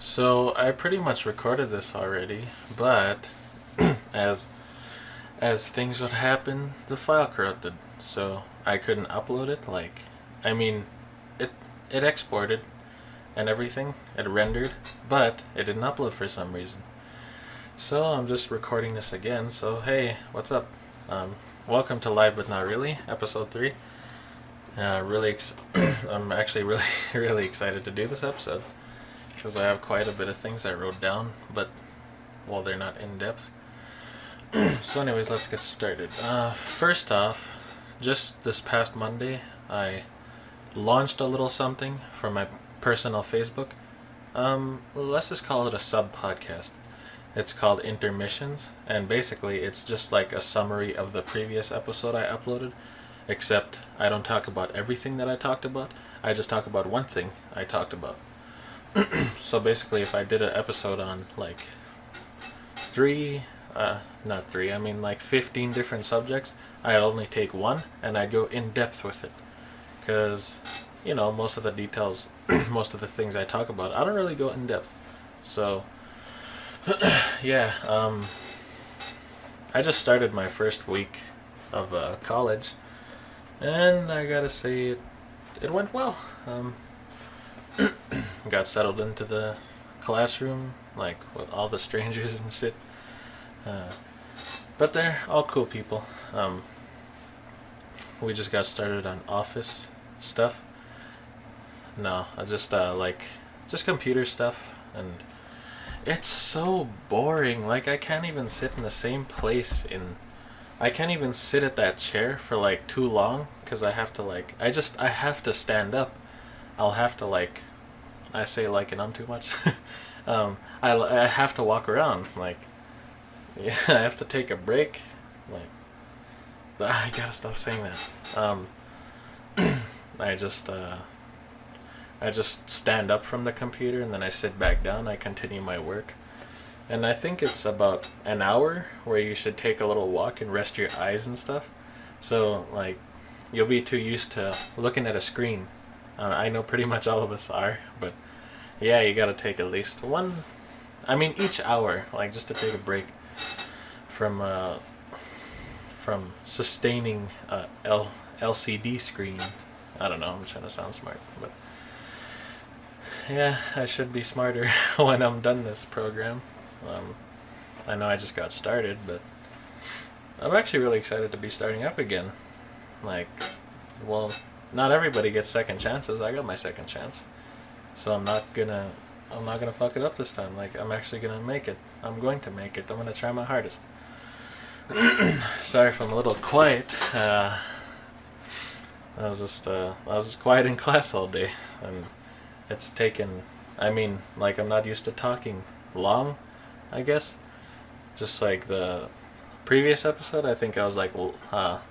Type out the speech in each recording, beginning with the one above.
So I pretty much recorded this already, but as as things would happen, the file corrupted, so I couldn't upload it. I mean, it it exported and everything, it rendered, but it didn't upload for some reason. So I'm just recording this again. So hey, what's up? Welcome to Live but Not Really, episode 3. I'm actually really really excited to do this episode because I have quite a bit of things I wrote down, but well, they're not in depth. So, anyways, let's get started. First off, just this past Monday, I launched a little something for my personal Facebook. Let's just call it a sub podcast. It's called Intermissions, and basically, it's just like a summary of the previous episode I uploaded, except I don't talk about everything that I talked about. I just talk about one thing I talked about. So basically, if I did an episode on like not three, I mean like 15 different subjects, I'd only take one and I'd go in depth with it. Because, most of the details, most of the things I talk about, I don't really go in depth. So, yeah, I just started my first week of college, and I gotta say, it went well. Got settled into the classroom, like with all the strangers and shit. But they're all cool people. We just got started on office stuff. No, I just computer stuff, and it's so boring. Like, I can't even sit in the same place I can't even sit at that chair for like too long because I have to I have to stand up. I'll have to I say and I'm too much. I have to walk around, yeah, I have to take a break, I gotta stop saying that. I just I just stand up from the computer and then I sit back down. I continue my work, and I think it's about an hour where you should take a little walk and rest your eyes and stuff. So you'll be too used to looking at a screen. I know pretty much all of us are, but yeah, you gotta take at least one. I mean, each hour, just to take a break from sustaining LCD screen. I don't know. I'm trying to sound smart, but yeah, I should be smarter when I'm done this program. I know I just got started, but I'm actually really excited to be starting up again. Well, not everybody gets second chances. I got my second chance, so I'm not gonna fuck it up this time. I'm actually gonna make it. I'm going to make it. I'm gonna try my hardest. Sorry if I'm a little quiet. I was just quiet in class all day, and it's taken. I mean, I'm not used to talking long, I guess. Just like the previous episode, I think I was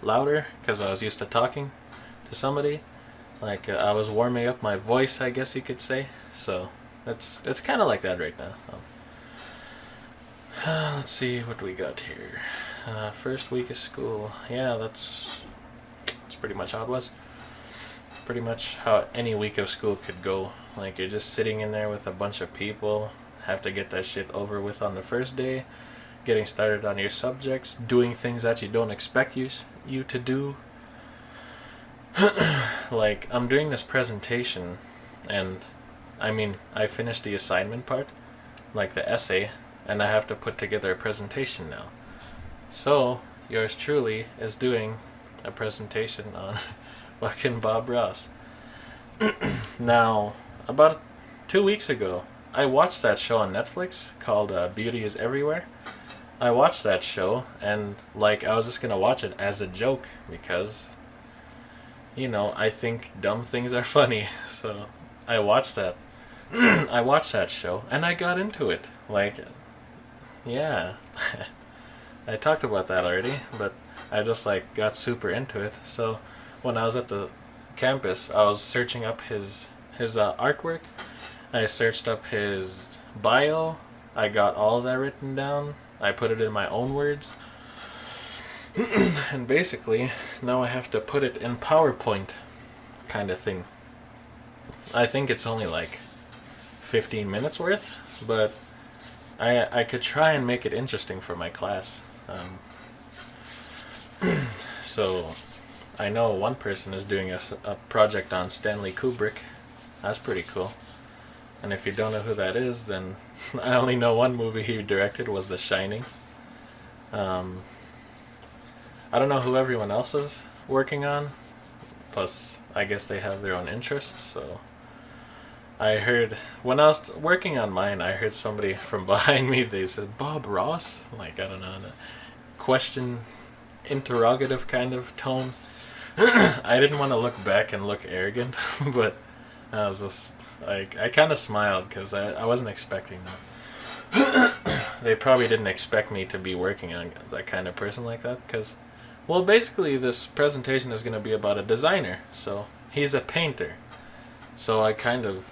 louder because I was used to talking to somebody. I was warming up my voice, I guess you could say. So it's kind of like that right now. Let's see what we got here. First week of school. Yeah, that's pretty much how it was. Pretty much how any week of school could go. You're just sitting in there with a bunch of people, have to get that shit over with on the first day, getting started on your subjects, doing things that you don't expect you to do. I'm doing this presentation, and I mean, I finished the assignment part, the essay, and I have to put together a presentation now. So, yours truly is doing a presentation on fucking Bob Ross. Now, about 2 weeks ago, I watched that show on Netflix called Beauty is Everywhere. I watched that show, and I was just gonna watch it as a joke because, I think dumb things are funny. So I watched that. I watched that show, and I got into it. Yeah. I talked about that already, but I just got super into it. So when I was at the campus, I was searching up his artwork. I searched up his bio. I got all of that written down. I put it in my own words. And basically, now I have to put it in PowerPoint kind of thing. I think it's only 15 minutes worth, but I could try and make it interesting for my class. So I know one person is doing a project on Stanley Kubrick. That's pretty cool. And if you don't know who that is, then I only know one movie he directed was The Shining. I don't know who everyone else is working on. Plus, I guess they have their own interests, so... I heard, when I was working on mine, I heard somebody from behind me, they said, Bob Ross? Like, I don't know, in a question, interrogative kind of tone. I didn't want to look back and look arrogant, but I was just, like, I kind of smiled, because I wasn't expecting that. They probably didn't expect me to be working on that kind of person like that, because, well, basically this presentation is going to be about a designer, so he's a painter. So I kind of,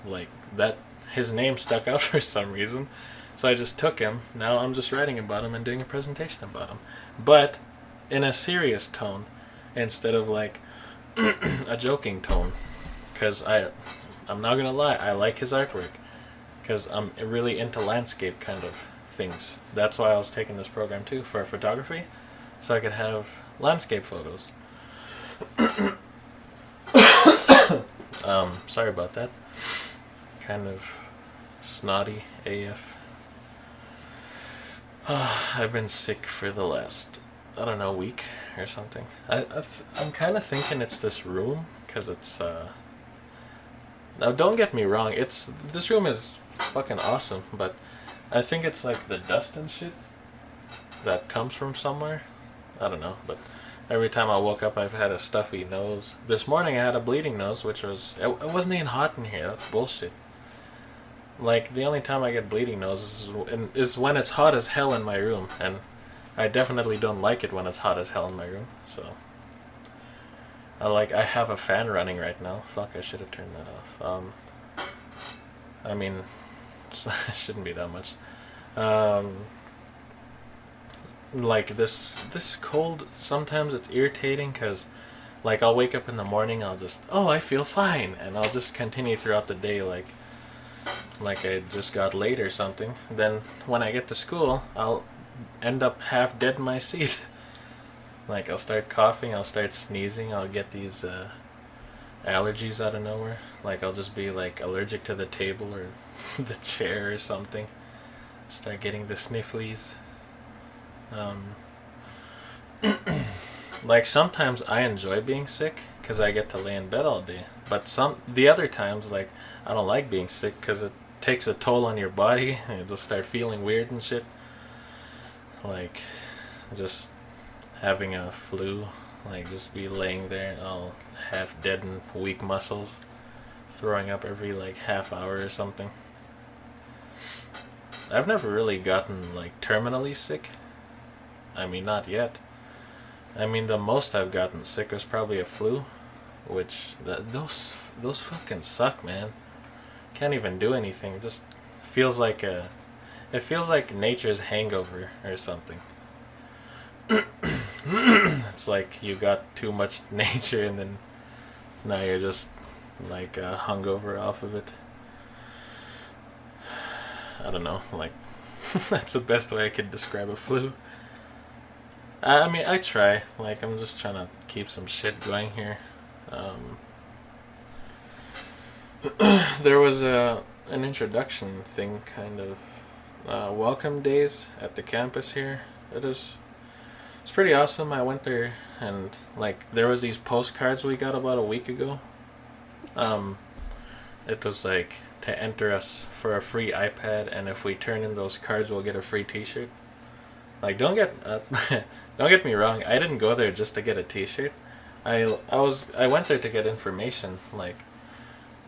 like, that, his name stuck out for some reason, so I just took him. Now I'm just writing about him and doing a presentation about him, but in a serious tone instead of like a joking tone, because I'm not gonna lie, I like his artwork, because I'm really into landscape kind of things. That's why I was taking this program too, for photography, so I could have landscape photos. Sorry about that. Kind of snotty AF. I've been sick for the last, I don't know, week or something. I'm kind of thinking it's this room, because it's, now don't get me wrong, this room is fucking awesome, but I think it's like the dust and shit that comes from somewhere. I don't know, but every time I woke up, I've had a stuffy nose. This morning, I had a bleeding nose, which was... It wasn't even hot in here. That's bullshit. Like, the only time I get bleeding noses is when it's hot as hell in my room. And I definitely don't like it when it's hot as hell in my room. So... I have a fan running right now. Fuck, I should have turned that off. I mean... it shouldn't be that much. Like this cold, sometimes it's irritating, because like I'll wake up in the morning, I'll just, oh, I feel fine, and I'll just continue throughout the day like I just got late or something. Then when I get to school, I'll end up half dead in my seat. Like I'll start coughing, I'll start sneezing, I'll get these allergies out of nowhere. Like I'll just be like allergic to the table or the chair or something. Start getting the snifflies. Like sometimes I enjoy being sick because I get to lay in bed all day, but the other times, like, I don't like being sick because it takes a toll on your body and you just start feeling weird and shit, like just having a flu, like just be laying there all half dead and weak muscles, throwing up every like half hour or something. I've never really gotten like terminally sick. I mean, not yet. I mean, the most I've gotten sick was probably a flu, which those fucking suck, man. Can't even do anything. It just feels like it feels like nature's hangover or something. It's like you got too much nature and then now you're just like hungover off of it. I don't know, like that's the best way I could describe a flu. I mean, I try. Like, I'm just trying to keep some shit going here. There was an introduction thing, kind of welcome days at the campus here. It's pretty awesome. I went there and like there was these postcards we got about a week ago. It was like to enter us for a free iPad, and if we turn in those cards, we'll get a free T-shirt. Like, don't get me wrong. I didn't go there just to get a T-shirt. I went there to get information. Like,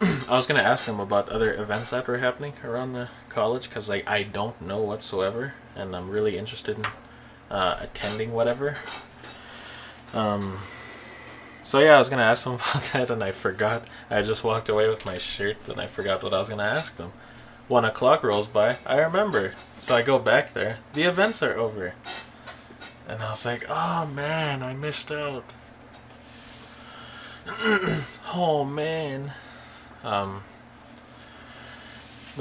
I was gonna ask them about other events that were happening around the college, because like I don't know whatsoever, and I'm really interested in attending whatever. So yeah, I was gonna ask them about that, and I forgot. I just walked away with my shirt, and I forgot what I was gonna ask them. 1 o'clock rolls by, I remember. So I go back there. The events are over. And I was like, oh man, I missed out. Oh man.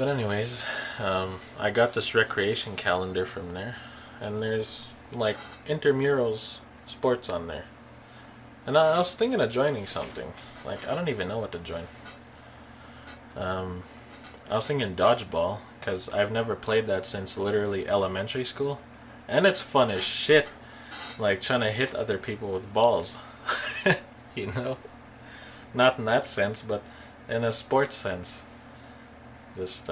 But anyways, I got this recreation calendar from there, and there's like intramurals sports on there. And I was thinking of joining something. Like, I don't even know what to join. I was thinking dodgeball, because I've never played that since literally elementary school. And it's fun as shit, like trying to hit other people with balls. You know? Not in that sense, but in a sports sense. Just,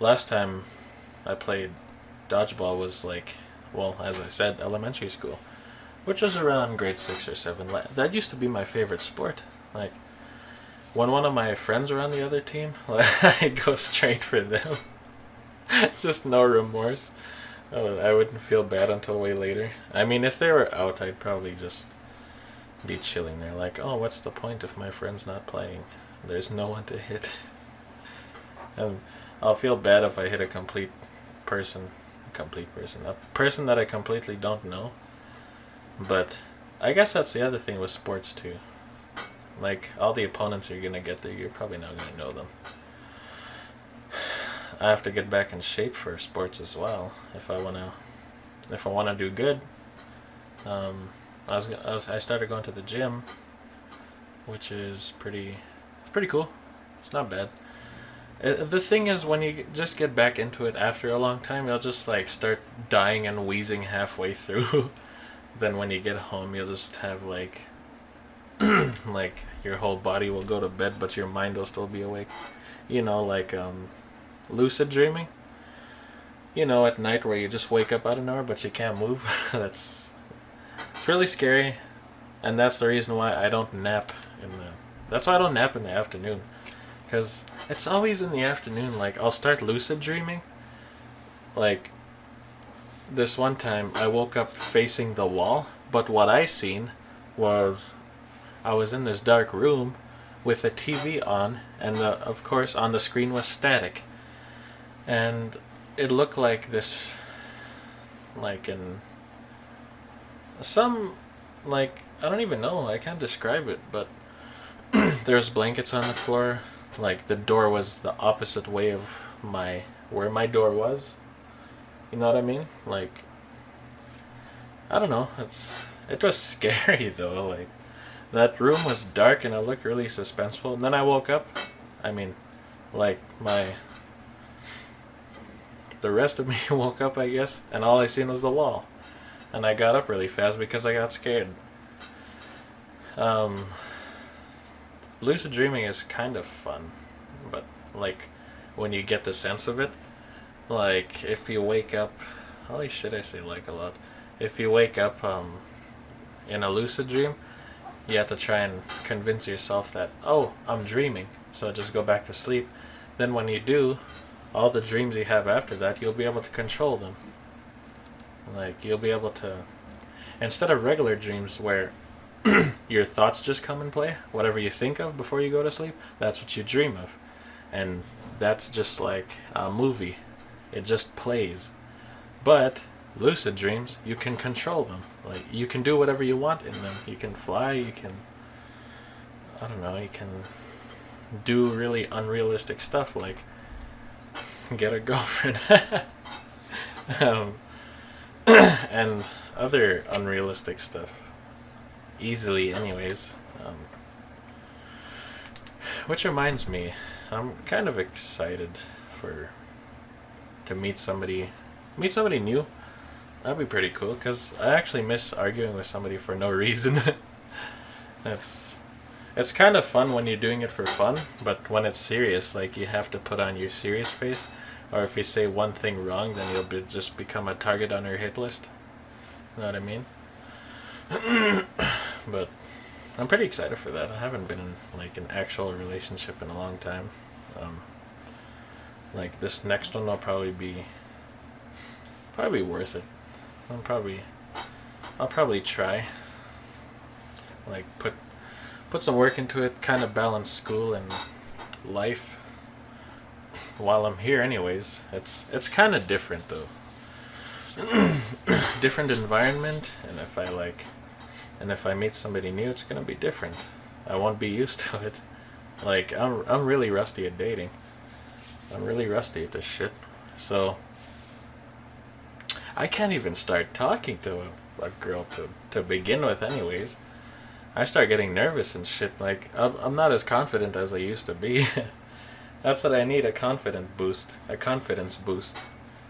last time I played dodgeball was like, well, as I said, elementary school. Which was around grade 6 or 7. That used to be my favorite sport. Like, when one of my friends were on the other team, I'd go straight for them. It's just no remorse. I wouldn't feel bad until way later. I mean, if they were out, I'd probably just be chilling there. Like, oh, what's the point if my friend's not playing? There's no one to hit. And I'll feel bad if I hit a person, a person that I completely don't know. But I guess that's the other thing with sports too. Like, all the opponents you're gonna get there, you're probably not gonna know them. I have to get back in shape for sports as well if I wanna do good. I started going to the gym, which is pretty cool. It's not bad. The thing is, when you just get back into it after a long time, you'll just like start dying and wheezing halfway through. Then when you get home, you'll just have like like your whole body will go to bed, but your mind will still be awake. You know, like lucid dreaming. You know, at night where you just wake up out of nowhere, but you can't move. It's really scary, and that's the reason why I don't nap That's why I don't nap in the afternoon, because it's always in the afternoon. Like, I'll start lucid dreaming. Like, this one time I woke up facing the wall, but what I seen was I was in this dark room with a TV on, and of course on the screen was static, and it looked like this, like in some, like, I don't even know, I can't describe it, but there's blankets on the floor. Like, the door was the opposite way of where my door was. You know what I mean? Like, I don't know. It was scary though. Like, that room was dark and it looked really suspenseful. And then I woke up. I mean, like, the rest of me woke up, I guess, and all I seen was the wall. And I got up really fast because I got scared. Lucid dreaming is kind of fun, but like, when you get the sense of it, like, if you wake up, holy shit, I say like a lot. If you wake up in a lucid dream, you have to try and convince yourself that, oh, I'm dreaming, so just go back to sleep. Then when you do, all the dreams you have after that, you'll be able to control them. Like, you'll be able to, instead of regular dreams where your thoughts just come and play, whatever you think of before you go to sleep, that's what you dream of. And that's just like a movie. It just plays. But lucid dreams, you can control them. Like, you can do whatever you want in them. You can fly, you can, I don't know, you can do really unrealistic stuff, like get a girlfriend. And other unrealistic stuff. Easily, anyways. Which reminds me, I'm kind of excited to meet somebody new. That'd be pretty cool, because I actually miss arguing with somebody for no reason. It's kind of fun when you're doing it for fun, but when it's serious, like, you have to put on your serious face, or if you say one thing wrong, then you'll just become a target on her hit list. You know what I mean? But I'm pretty excited for that. I haven't been in like an actual relationship in a long time. Like, this next one will probably be worth it. I'll probably try. Like, put some work into it, kind of balance school and life while I'm here anyways. It's kind of different though. Different environment, and if I meet somebody new, it's gonna be different. I won't be used to it. Like I'm really rusty at dating. I'm really rusty at this shit. So I can't even start talking to a girl to begin with, anyways. I start getting nervous and shit. Like I'm not as confident as I used to be. That's what I need, a confidence boost,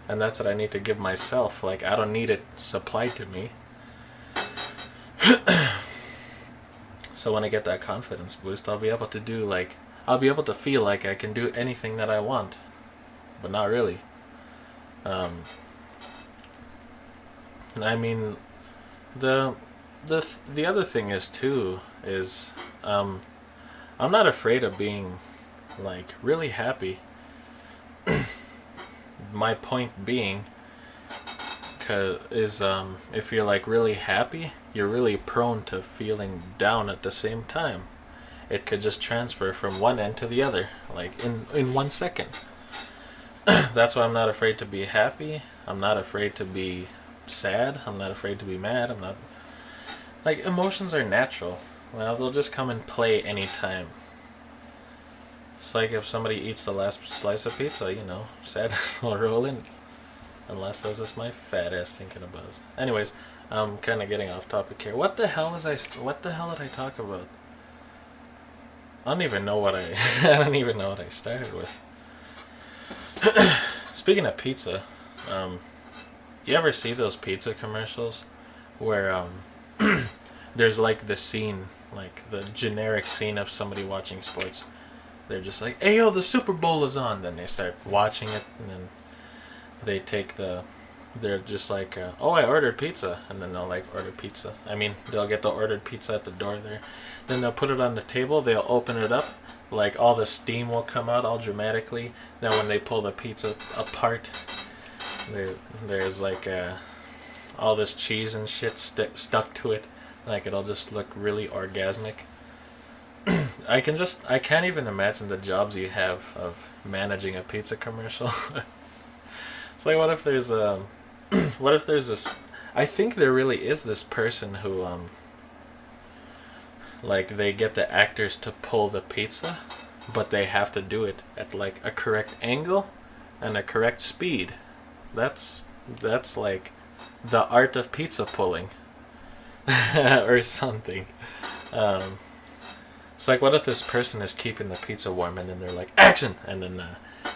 and that's what I need to give myself. Like I don't need it supplied to me. So when I get that confidence boost, I'll be able to feel like I can do anything that I want, but not really. Um, I mean, the the other thing is too is I'm not afraid of being like really happy. My point being, if you're like really happy, you're really prone to feeling down at the same time. It could just transfer from one end to the other, like in 1 second. That's why I'm not afraid to be happy. I'm not afraid to be sad. I'm not afraid to be mad. I'm not like emotions are natural. Well, they'll just come and play anytime. It's like if somebody eats the last slice of pizza, sadness will roll in. Unless that's just my fat ass thinking about it. Anyways, I'm kind of getting off topic here. What the hell did I talk about? I don't even know what I. I don't even know what I started with. Speaking of pizza, you ever see those pizza commercials where there's like the scene, like the generic scene of somebody watching sports. They're just like, "Hey yo, the Super Bowl is on." Then they start watching it, and then they're just like, "Oh, I ordered pizza," and then they'll like order pizza. I mean, they'll get the ordered pizza at the door there. Then they'll put it on the table. They'll open it up, like all the steam will come out all dramatically. Then when they pull the pizza apart, there's like all this cheese and shit stuck to it. Like it'll just look really orgasmic. I can't even imagine the jobs you have of managing a pizza commercial. It's like, what if there's this, I think there really is this person who like they get the actors to pull the pizza, but they have to do it at like a correct angle and a correct speed. That's like the art of pizza pulling or something. It's like, what if this person is keeping the pizza warm and then they're like, action! And then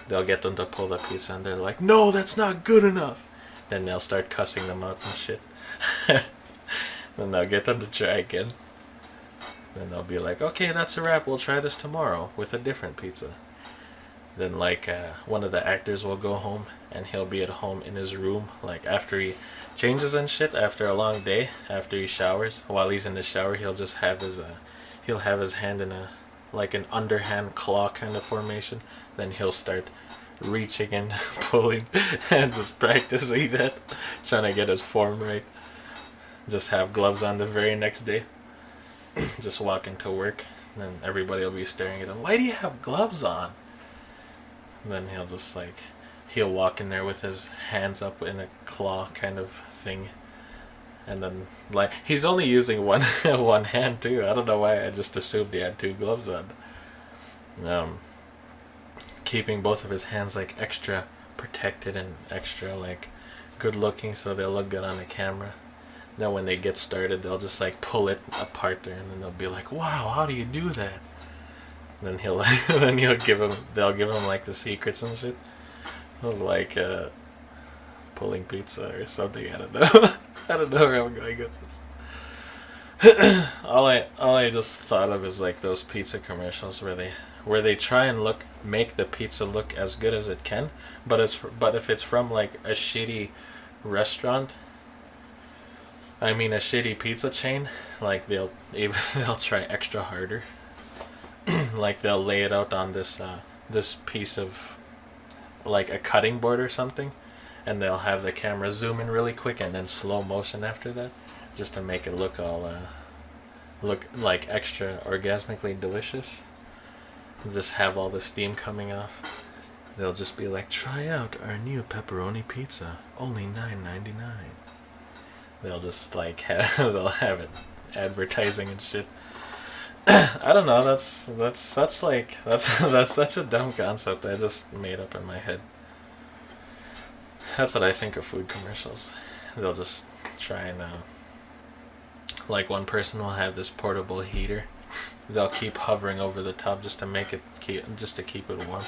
they'll get them to pull the pizza and they're like, no, that's not good enough. Then they'll start cussing them out and shit. Then they'll get them to try again. Then they'll be like, okay, that's a wrap. We'll try this tomorrow with a different pizza. Then like one of the actors will go home and he'll be at home in his room, like after he changes and shit, after a long day, after he showers. While he's in the shower, he'll just have his hand in like an underhand claw kind of formation. Then he'll start reaching and pulling and just practicing that, trying to get his form right. Just have gloves on the very next day. Just walk into work, and then everybody will be staring at him. Why do you have gloves on? And then he'll walk in there with his hands up in a claw kind of thing. And then, like, he's only using one hand, too. I don't know why, I just assumed he had two gloves on. Keeping both of his hands, like, extra protected and extra, like, good looking so they'll look good on the camera. Then when they get started, they'll just, like, pull it apart there, and then they'll be like, wow, how do you do that? And then they'll give him, like, the secrets and shit. Like, pulling pizza or something. I don't know. I don't know where I'm going with this. all I just thought of is like those pizza commercials where they try and make the pizza look as good as it can, but if it's from like a shitty restaurant, I mean a shitty pizza chain, like they'll try extra harder. Like they'll lay it out on this piece of like a cutting board or something, and they'll have the camera zoom in really quick and then slow motion after that, just to make it look look like extra orgasmically delicious. Just have all the steam coming off. They'll just be like, try out our new pepperoni pizza, only $9.99. They'll just like they'll have it advertising and shit. I don't know. That's like that's such a dumb concept I just made up in my head. That's what I think of food commercials. They'll just try and like one person will have this portable heater. They'll keep hovering over the top just to make it just to keep it warm.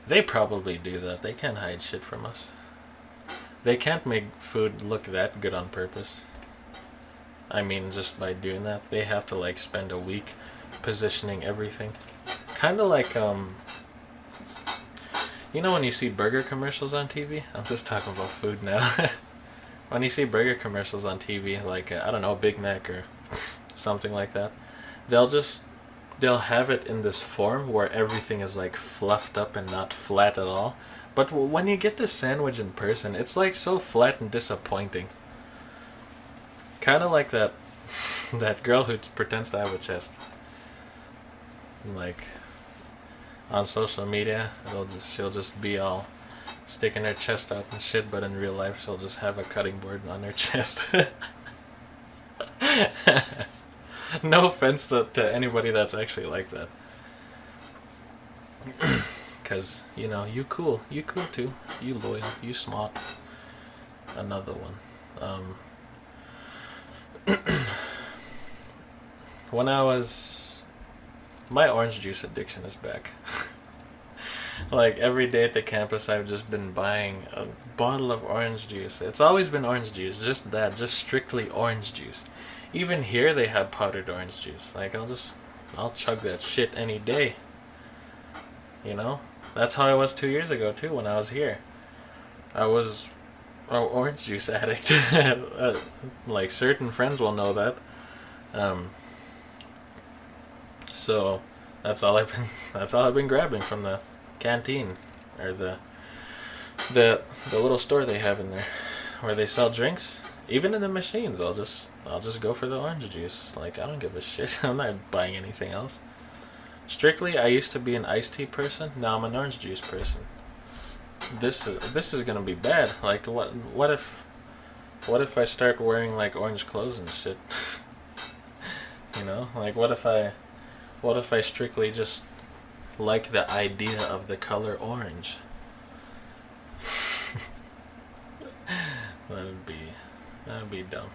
They probably do that. They can't hide shit from us. They can't make food look that good on purpose. I mean, just by doing that, they have to like spend a week positioning everything. Kind of like you know when you see burger commercials on TV? I'm just talking about food now. When you see burger commercials on TV, like I don't know, Big Mac or something like that, they'll just they'll have it in this form where everything is like fluffed up and not flat at all. But when you get the sandwich in person, it's like so flat and disappointing. Kind of like that that girl who pretends to have a chest. Like on social media, she'll just be all sticking her chest out and shit, but in real life she'll just have a cutting board on her chest. No offense to anybody that's actually like that. Because, you know, you cool too. You loyal, you smart. Another one. When I was... My orange juice addiction is back. Like, every day at the campus I've just been buying a bottle of orange juice. It's always been orange juice, just that, just strictly orange juice. Even here they have powdered orange juice. Like, I'll chug that shit any day. You know? That's how I was 2 years ago, too, when I was here. I was an orange juice addict. Like, certain friends will know that. So, that's all I've been grabbing from the canteen. Or the little store they have in there. Where they sell drinks. Even in the machines, I'll just go for the orange juice. Like, I don't give a shit. I'm not buying anything else. Strictly, I used to be an iced tea person. Now I'm an orange juice person. This is gonna be bad. Like, what if I start wearing like orange clothes and shit? You know, like what if I strictly just like the idea of the color orange? That'd be dumb.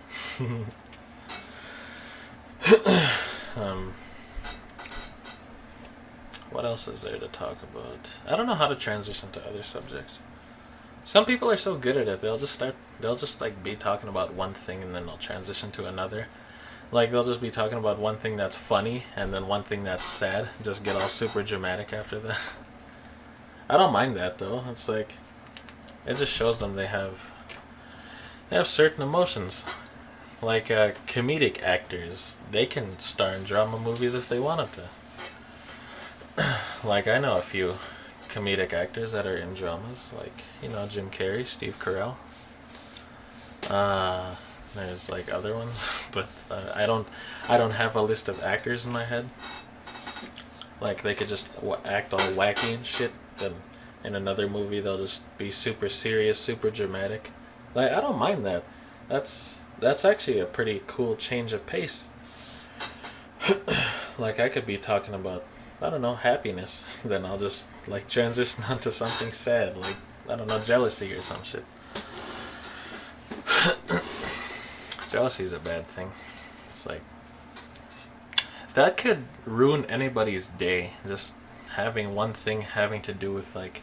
What else is there to talk about? I don't know how to transition to other subjects. Some people are so good at it. They'll just like be talking about one thing and then they'll transition to another. Like they'll just be talking about one thing that's funny and then one thing that's sad. Just get all super dramatic after that. I don't mind that though. It's like it just shows them they have certain emotions. Like comedic actors, they can star in drama movies if they wanted to. Like I know a few comedic actors that are in dramas, like you know Jim Carrey, Steve Carell. There's like other ones, but I don't have a list of actors in my head. Like they could just act all wacky and shit, then in another movie they'll just be super serious, super dramatic. Like I don't mind that. That's actually a pretty cool change of pace. Like I could be talking about, I don't know, happiness. Then I'll just like transition onto something sad, like I don't know, jealousy or some shit. Jealousy is a bad thing. It's like that could ruin anybody's day. Just having one thing having to do with like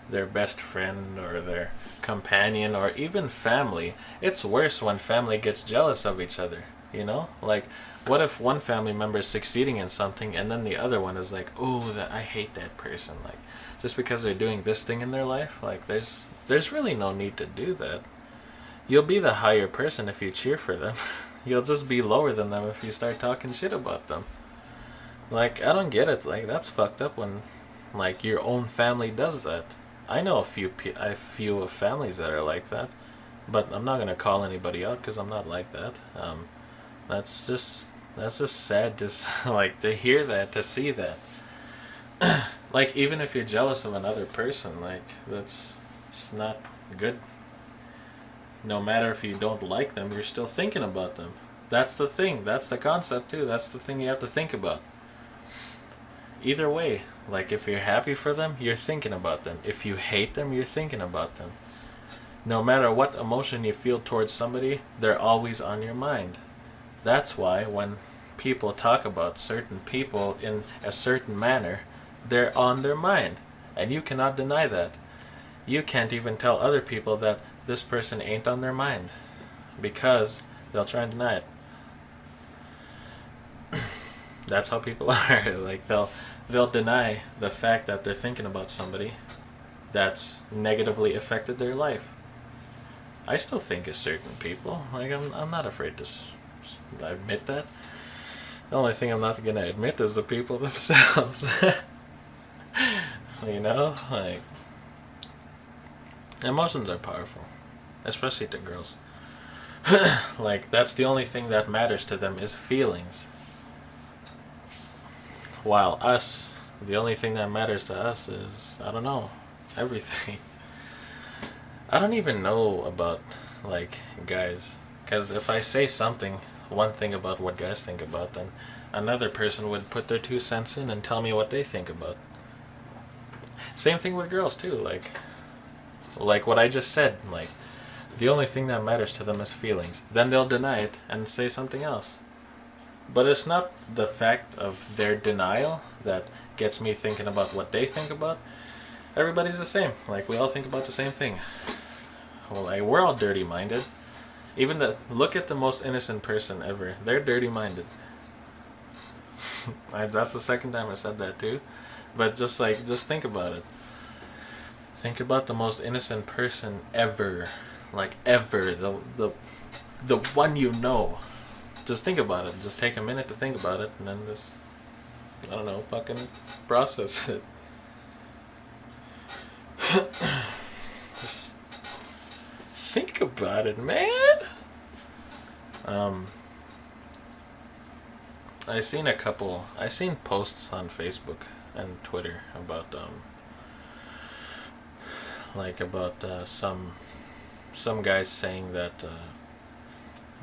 their best friend or their companion or even family. It's worse when family gets jealous of each other, you know? Like what if one family member is succeeding in something and then the other one is like, "Oh, I hate that person." Like just because they're doing this thing in their life, like there's really no need to do that. You'll be the higher person if you cheer for them. You'll just be lower than them if you start talking shit about them. Like I don't get it. Like that's fucked up when like your own family does that. I know a few families that are like that, but I'm not gonna call anybody out because I'm not like that. That's just sad to like to hear that, to see that. Like even if you're jealous of another person, like it's not good. No matter if you don't like them, you're still thinking about them. That's the thing. That's the concept too. That's the thing you have to think about. Either way, like if you're happy for them, you're thinking about them. If you hate them, you're thinking about them. No matter what emotion you feel towards somebody, they're always on your mind. That's why when people talk about certain people in a certain manner, they're on their mind. And you cannot deny that. You can't even tell other people that this person ain't on their mind, because they'll try and deny it. That's how people are. Like they'll deny the fact that they're thinking about somebody that's negatively affected their life. I still think of certain people. Like I'm not afraid to admit that. The only thing I'm not gonna admit is the people themselves. You know, like emotions are powerful, especially to girls. Like that's the only thing that matters to them is feelings. While us, the only thing that matters to us is, I don't know, everything. I don't even know about, like, guys. Because if I say something, one thing about what guys think about, then another person would put their 2 cents in and tell me what they think about. Same thing with girls, too. Like what I just said. Like, the only thing that matters to them is feelings. Then they'll deny it and say something else. But it's not the fact of their denial that gets me thinking about what they think about. Everybody's the same. Like, we all think about the same thing. Well, like, we're all dirty-minded. Look at the most innocent person ever. They're dirty-minded. That's the second time I said that, too. But just think about it. Think about the most innocent person ever. Like, ever. The one you know. Just think about it. Just take a minute to think about it, and then just, I don't know, fucking process it. Just think about it, man. I seen posts on Facebook and Twitter about some guys saying that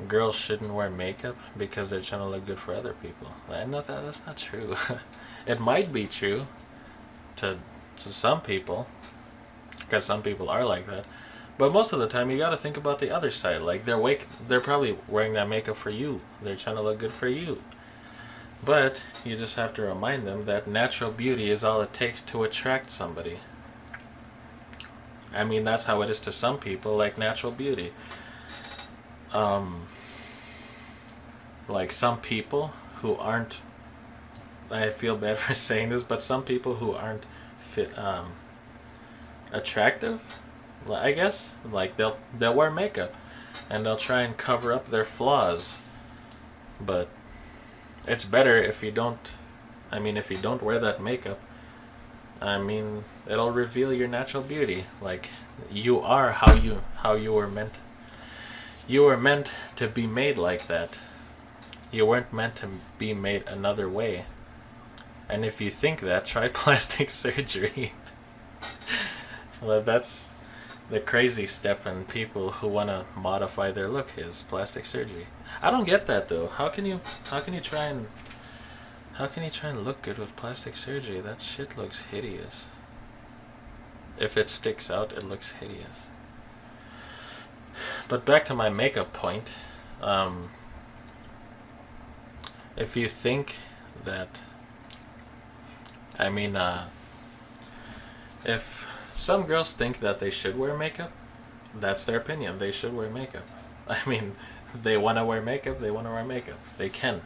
girls shouldn't wear makeup because they're trying to look good for other people. That's not true. It might be true to some people, because some people are like that. But most of the time, you got to think about the other side. Like they're probably wearing that makeup for you. They're trying to look good for you. But you just have to remind them that natural beauty is all it takes to attract somebody. I mean, that's how it is to some people, like natural beauty. Like some people who aren't, I feel bad for saying this, but some people who aren't attractive, I guess, like they'll wear makeup and they'll try and cover up their flaws. But it's better if you don't wear that makeup. I mean, it'll reveal your natural beauty. Like, you are how you were meant. You were meant to be made like that. You weren't meant to be made another way. And if you think that, try plastic surgery. Well, that's the crazy step in people who want to modify their look, is plastic surgery. I don't get that though. How can you try and look good with plastic surgery? That shit looks hideous. If it sticks out, it looks hideous. But back to my makeup point. If you think that, if some girls think that they should wear makeup, that's their opinion. They should wear makeup. I mean, they want to wear makeup, they want to wear makeup. They can.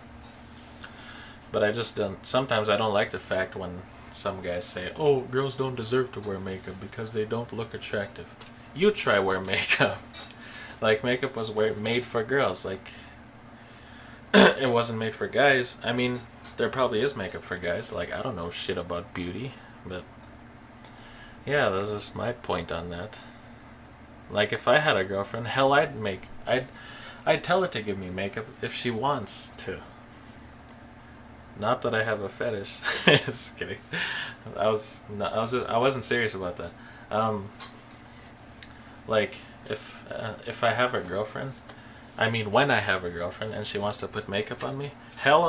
But I just don't, sometimes I don't like the fact when some guys say, oh, girls don't deserve to wear makeup because they don't look attractive. You try wear makeup. Like, makeup was made for girls. Like, it wasn't made for guys. I mean, there probably is makeup for guys. Like, I don't know shit about beauty, but yeah, that's just my point on that. Like, if I had a girlfriend, hell, I'd tell her to give me makeup if she wants to. Not that I have a fetish. Just kidding. I wasn't serious about that. Like, if I have a girlfriend, I mean, when I have a girlfriend and she wants to put makeup on me, hell,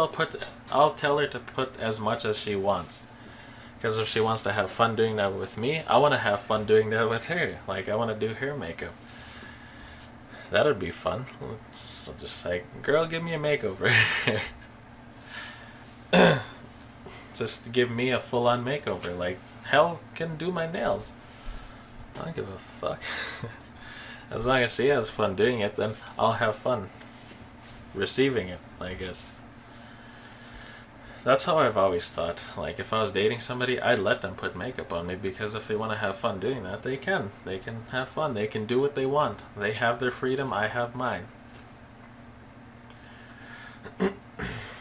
I'll tell her to put as much as she wants. Because if she wants to have fun doing that with me, I want to have fun doing that with her. Like, I want to do her makeup. That would be fun. Just like, girl, give me a makeover. Just give me a full-on makeover. Like, hell, can do my nails. I don't give a fuck. As long as she has fun doing it, then I'll have fun receiving it, I guess. That's how I've always thought. Like, if I was dating somebody, I'd let them put makeup on me, because if they want to have fun doing that, they can. They can have fun. They can do what they want. They have their freedom. I have mine.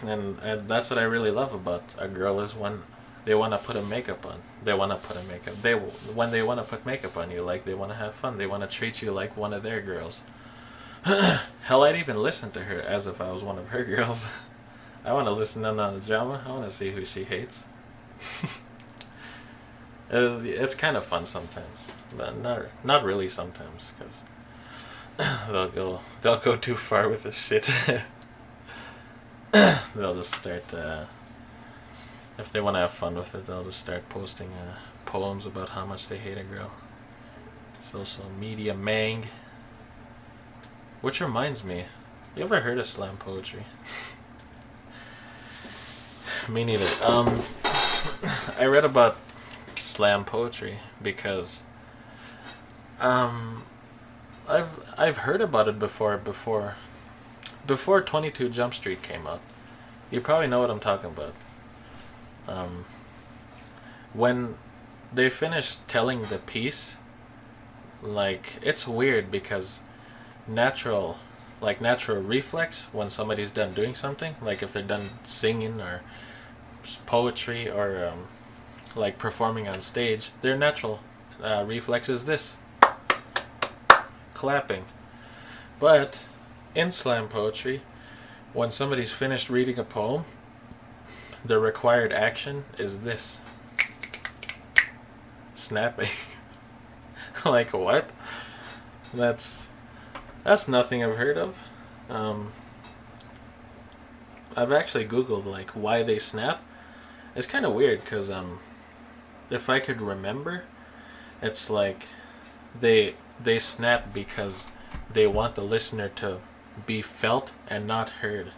And that's what I really love about a girl, is when they want to put a makeup on. They want to put a makeup. When they want to put makeup on you, like, they want to have fun. They want to treat you like one of their girls. Hell, I'd even listen to her as if I was one of her girls. I want to listen in on the drama. I want to see who she hates. It's kind of fun sometimes, but not really sometimes, because they'll go too far with this shit. They'll just start, if they want to have fun with it, they'll just start posting poems about how much they hate a girl. Social media mang. Which reminds me, you ever heard of slam poetry? Me neither. I read about slam poetry because I've heard about it before 22 Jump Street came out. You probably know what I'm talking about. When they finished telling the piece, like, it's weird because natural reflex when somebody's done doing something, like if they're done singing or poetry or like performing on stage, their natural reflex is this, clapping. But in slam poetry, when somebody's finished reading a poem, the required action is this, snapping. Like, what? That's nothing I've heard of. I've actually Googled, like, why they snap. It's kind of weird, because if I could remember, it's like they snap because they want the listener to be felt and not heard.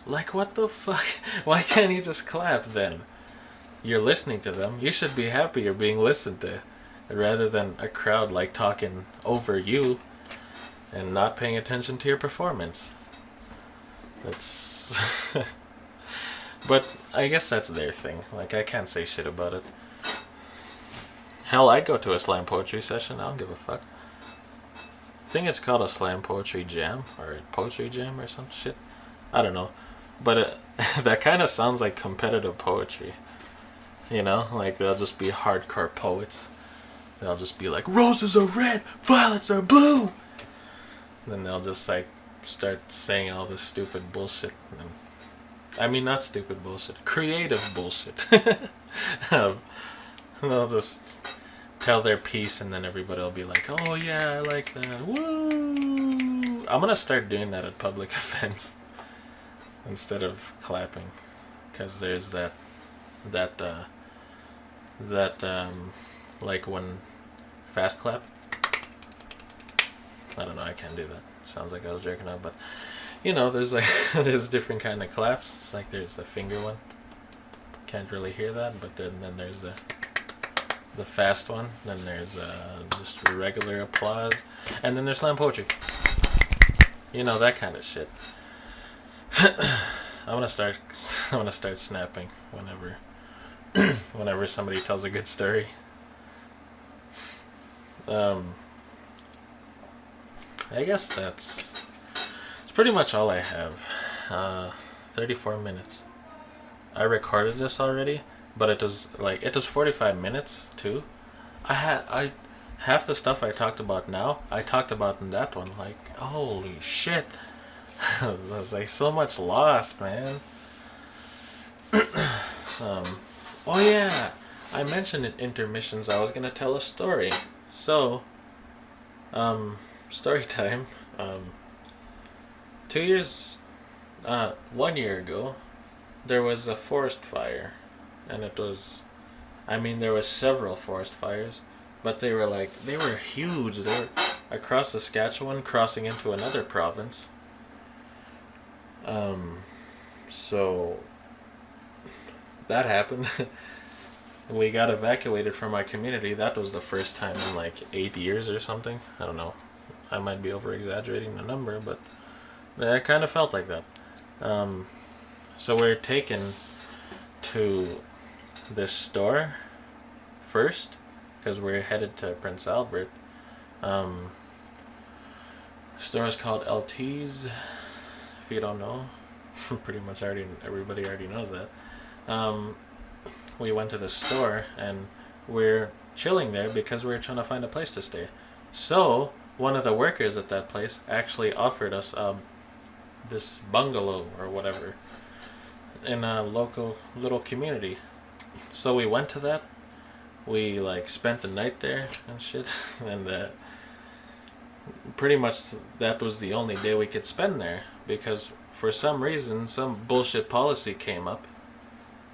Like, what the fuck? Why can't you just clap then? You're listening to them. You should be happy you're being listened to, rather than a crowd, like, talking over you and not paying attention to your performance. That's... But I guess that's their thing. Like, I can't say shit about it. Hell, I'd go to a slam poetry session. I don't give a fuck. I think it's called a slam poetry jam, or a poetry jam, or some shit. I don't know. But that kind of sounds like competitive poetry. You know? Like, they'll just be hardcore poets. They'll just be like, roses are red, violets are blue! Then they'll just, like, start saying all this stupid bullshit. And, I mean, not stupid bullshit. Creative bullshit. They'll just tell their piece, and then everybody will be like, oh yeah, I like that. Woo! I'm gonna start doing that at public events instead of clapping, because there's that like when fast clap. I don't know, I can't do that. Sounds like I was jerking off, but you know, there's like there's different kind of claps. It's like there's the finger one. Can't really hear that, but then there's the fast one. Then there's just regular applause, and then there's slam poetry. You know, that kind of shit. I'm gonna start snapping whenever somebody tells a good story. I guess that's pretty much all I have. 34 minutes. I recorded this already, but it was 45 minutes too. I half the stuff I talked about now, I talked about in that one. Like, holy shit. There's like so much lost, man. Oh yeah, I mentioned in intermissions I was gonna tell a story. So, story time. 2 years, 1 year ago, there was a forest fire, and it was, I mean, there was several forest fires, but they were huge. They were across Saskatchewan, crossing into another province. Um, so that happened. We got evacuated from our community. That was the first time in like 8 years or something. I don't know. I might be over exaggerating the number, but it kind of felt like that. Um, so we're taken to this store first because we're headed to Prince Albert. Um, store is called LT's. If you don't know, pretty much everybody already knows that. Um, we went to the store and we're chilling there because we were trying to find a place to stay. So one of the workers at that place actually offered us this bungalow or whatever in a local little community. So we went to that. We like spent the night there and shit, and pretty much that was the only day we could spend there because for some reason some bullshit policy came up.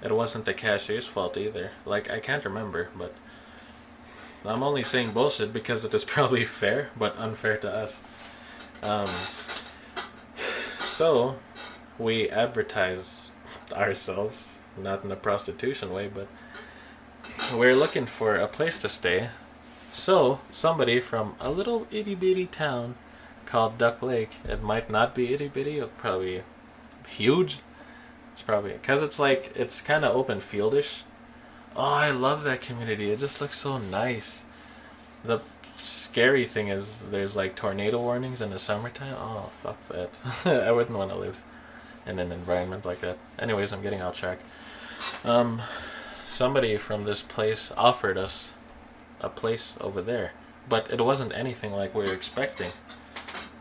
It wasn't the cashier's fault either. Like, I can't remember, but I'm only saying bullshit because it is probably fair, but unfair to us. Um, so, we advertise ourselves, not in a prostitution way, but we're looking for a place to stay. So, somebody from a little itty bitty town called Duck Lake, it might not be itty bitty, it's probably huge. It's probably because it's kind of open fieldish. Oh, I love that community. It just looks so nice. The scary thing is there's like tornado warnings in the summertime. Oh, fuck that. I wouldn't want to live in an environment like that. Anyways, I'm getting off track. Somebody from this place offered us a place over there, but it wasn't anything like we were expecting.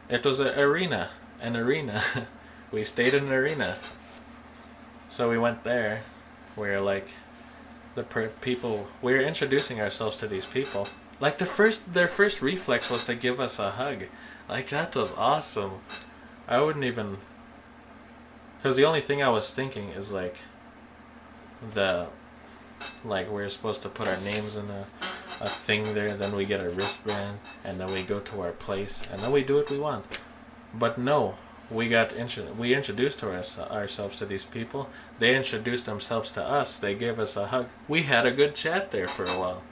It was an arena. We stayed in an arena. So we went there. We're like people. We're introducing ourselves to these people. Like their first reflex was to give us a hug. Like that was awesome. I wouldn't even. Because the only thing I was thinking is like we're supposed to put our names in a thing there, then we get a wristband, and then we go to our place, and then we do what we want. But no. We introduced ourselves to these people. They introduced themselves to us. They gave us a hug. We had a good chat there for a while.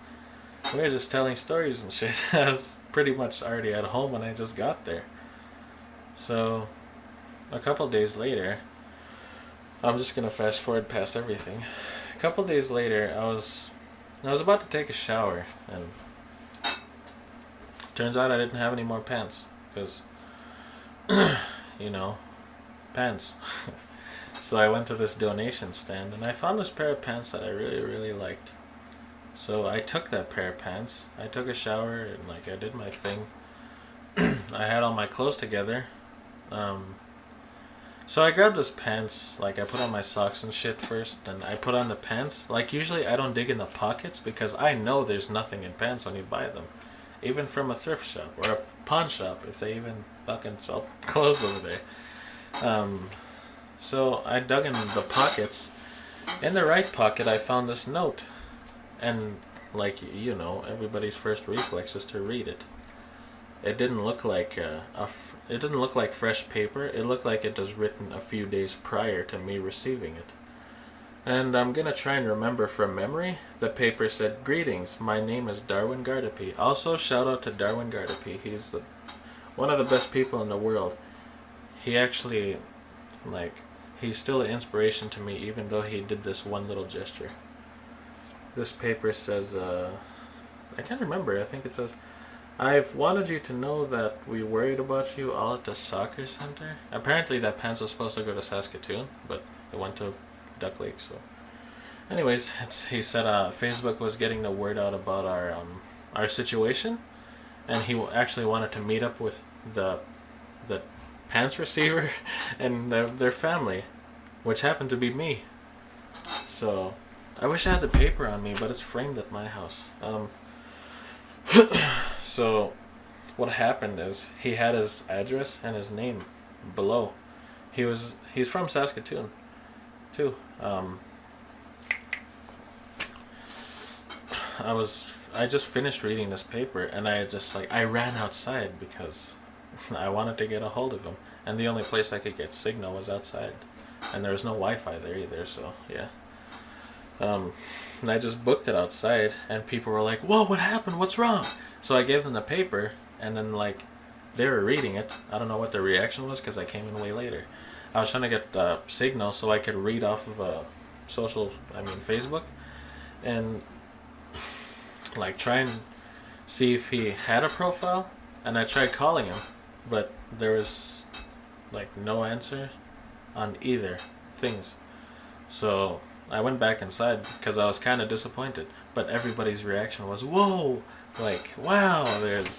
We were just telling stories and shit. I was pretty much already at home when I just got there. So, a couple days later, I'm just gonna fast forward past everything. A couple days later, I was about to take a shower, and turns out I didn't have any more pants because. Pants. So I went to this donation stand and I found this pair of pants that I really, really liked. So I took that pair of pants. I took a shower and I did my thing. I had all my clothes together. So I grabbed this pants. I put on my socks and shit first, and I put on the pants. Usually I don't dig in the pockets because I know there's nothing in pants when you buy them. Even from a thrift shop or a pawn shop, if they even fucking sell clothes over there. So I dug in the pockets. In the right pocket, I found this note. And, everybody's first reflex is to read it. It didn't look like it didn't look like fresh paper. It looked like it was written a few days prior to me receiving it. And I'm gonna try and remember from memory. The paper said, "Greetings, my name is Darwin Gardapi." Also, shout out to Darwin Gardapi. He's one of the best people in the world. He actually, he's still an inspiration to me, even though he did this one little gesture. This paper says, I can't remember. I think it says, "I've wanted you to know that we worried about you all at the soccer center." Apparently, that pants was supposed to go to Saskatoon, but it went to Duck Lake. So, anyways, he said Facebook was getting the word out about our situation, and he actually wanted to meet up with the pants receiver and their family, which happened to be me. So, I wish I had the paper on me, but it's framed at my house. So, what happened is he had his address and his name below. He's from Saskatoon too. I just finished reading this paper, and I ran outside because I wanted to get a hold of him, and the only place I could get signal was outside, and there was no Wi-Fi there either. So yeah. And I just booked it outside, and people were like, "Whoa, what happened? What's wrong?" So I gave them the paper, and then like they were reading it. I don't know what their reaction was because I came in way later. I was trying to get signal so I could read off of Facebook, and like try and see if he had a profile. And I tried calling him, but there was like no answer on either things. So I went back inside because I was kind of disappointed. But everybody's reaction was, "Whoa!" Like, wow!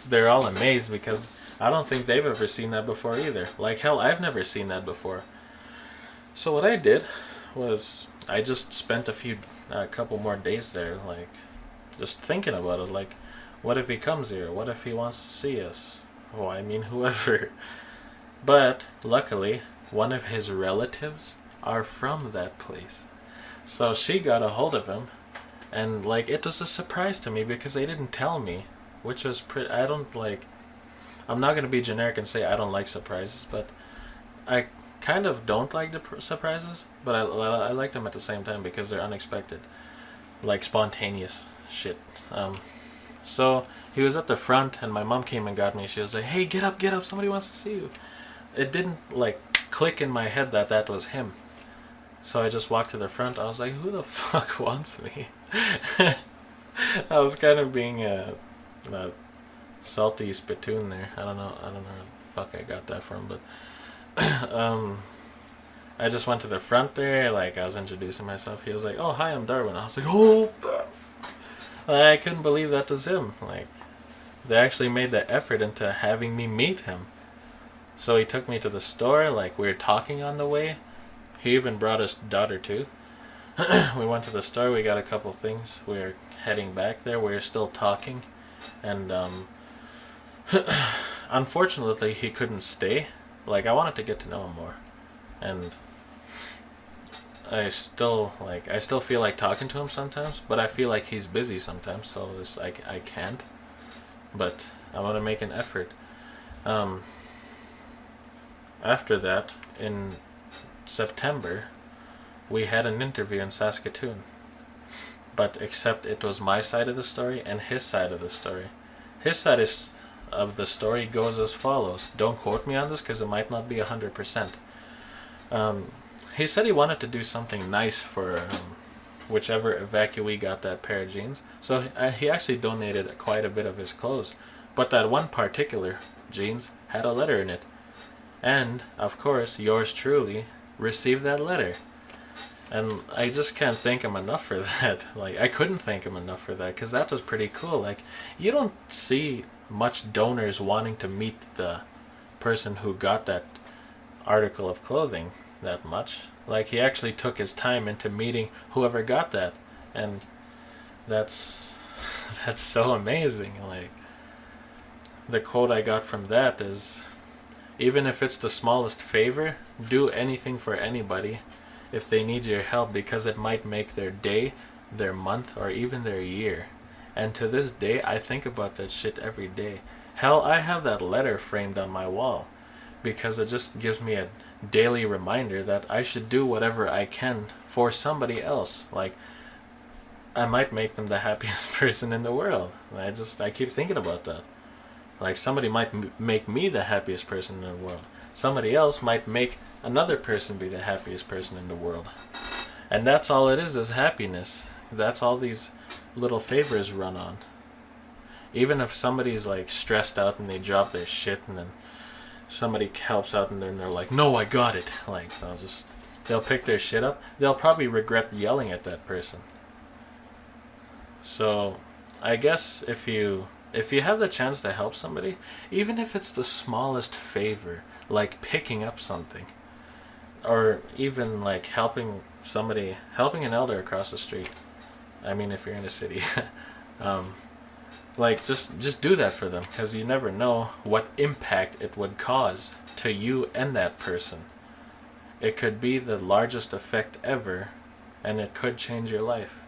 They're all amazed because I don't think they've ever seen that before either. Like hell, I've never seen that before. So what I did was I just spent a couple more days there, like just thinking about it. Like, what if he comes here? What if he wants to see us? Oh, I mean, whoever. But luckily, one of his relatives are from that place. So she got a hold of him, and like it was a surprise to me because they didn't tell me, which was pretty. I'm not gonna be generic and say I don't like surprises, but I kind of don't like the surprises, but I like them at the same time because they're unexpected, like spontaneous shit. So he was at the front, and my mom came and got me. She was like, "Hey, get up, somebody wants to see you." It didn't like click in my head that was him. So I just walked to the front. I was like, "Who the fuck wants me?" I was kind of being a salty spittoon there. I don't know where the fuck I got that from, but I just went to the front there. Like I was introducing myself. He was like, "Oh, hi, I'm Darwin." I was like, "Oh." I couldn't believe that was him. Like, they actually made the effort into having me meet him. So he took me to the store. Like, we were talking on the way. He even brought his daughter too. We went to the store. We got a couple things. We were heading back there. We were still talking, and unfortunately, he couldn't stay. Like, I wanted to get to know him more, and I still feel like talking to him sometimes, but I feel like he's busy sometimes, so I can't. But I want to make an effort. After that, in September, we had an interview in Saskatoon. But except it was my side of the story and his side of the story. His side of the story goes as follows. Don't quote me on this because it might not be 100%. He said he wanted to do something nice for whichever evacuee got that pair of jeans. So he actually donated quite a bit of his clothes. But that one particular jeans had a letter in it. And, of course, yours truly received that letter. And I just can't thank him enough for that. Like, I couldn't thank him enough for that, because that was pretty cool. Like, you don't see much donors wanting to meet the person who got that article of clothing that much. Like, he actually took his time into meeting whoever got that. And that's so amazing. Like, the quote I got from that is, even if it's the smallest favor, do anything for anybody if they need your help, because it might make their day, their month, or even their year. And to this day, I think about that shit every day. Hell, I have that letter framed on my wall because it just gives me a daily reminder that I should do whatever I can for somebody else. Like, I might make them the happiest person in the world. I keep thinking about that. Like, somebody might make me the happiest person in the world. Somebody else might make another person be the happiest person in the world. And that's all it is happiness. That's all these little favors run on. Even if somebody's like stressed out and they drop their shit, and then somebody helps out and then they're like, "No, I got it." Like, they'll pick their shit up. They'll probably regret yelling at that person. So, I guess if you have the chance to help somebody, even if it's the smallest favor, like picking up something, or even like helping an elder across the street. I mean, if you're in a city, Like, just do that for them, because you never know what impact it would cause to you and that person. It could be the largest effect ever, and it could change your life.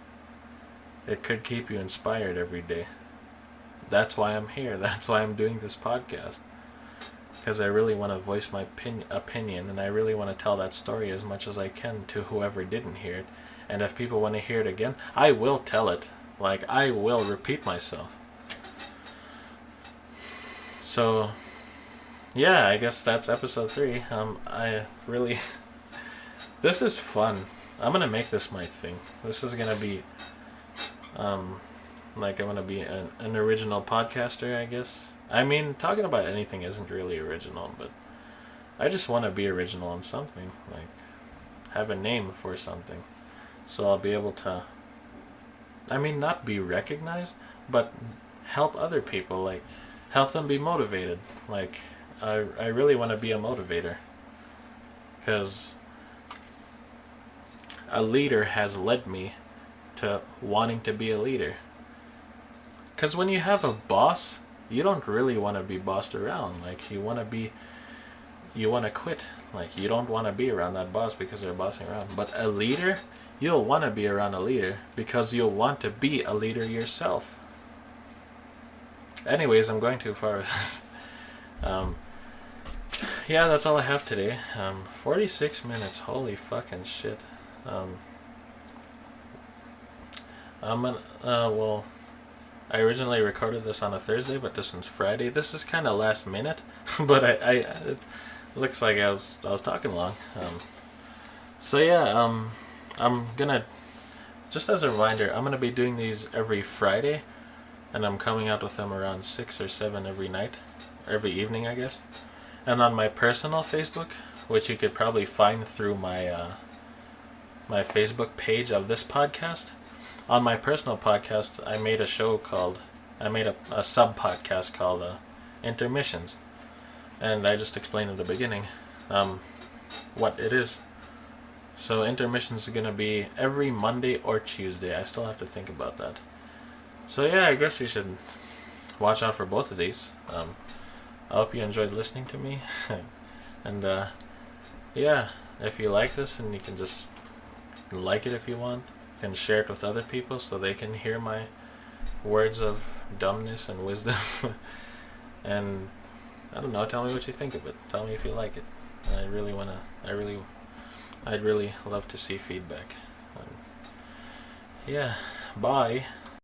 It could keep you inspired every day. That's why I'm here. That's why I'm doing this podcast. Because I really want to voice my opinion, and I really want to tell that story as much as I can to whoever didn't hear it. And if people want to hear it again, I will tell it. Like, I will repeat myself. So, yeah, I guess that's episode 3. I really... This is fun. I'm going to make this my thing. This is going to be... like, I'm going to be an original podcaster, I guess. I mean, talking about anything isn't really original, but I just want to be original on something. Like, have a name for something. So I'll be able to... I mean, not be recognized, but help other people. Like, help them be motivated. Like, I really want to be a motivator. Because a leader has led me to wanting to be a leader. Because when you have a boss, you don't really want to be bossed around. Like, you want to quit. Like, you don't want to be around that boss because they're bossing around. But a leader, you'll want to be around a leader because you'll want to be a leader yourself. Anyways, I'm going too far with this. Yeah, that's all I have today. 46 minutes. Holy fucking shit. Well, I originally recorded this on a Thursday, but this one's Friday. This is kind of last minute, but it looks like I was talking long. So yeah, I'm gonna, just as a reminder, I'm gonna be doing these every Friday, and I'm coming out with them around 6 or 7 every night, every evening, I guess. And on my personal Facebook, which you could probably find through my my Facebook page of this podcast. On my personal podcast, I made a sub-podcast called Intermissions. And I just explained at the beginning what it is. So Intermissions is going to be every Monday or Tuesday. I still have to think about that. So yeah, I guess you should watch out for both of these. I hope you enjoyed listening to me. And yeah, if you like this, and you can just like it if you want. You can share it with other people so they can hear my words of dumbness and wisdom. And I don't know, tell me what you think of it. Tell me if you like it. I'd really love to see feedback. Yeah, bye.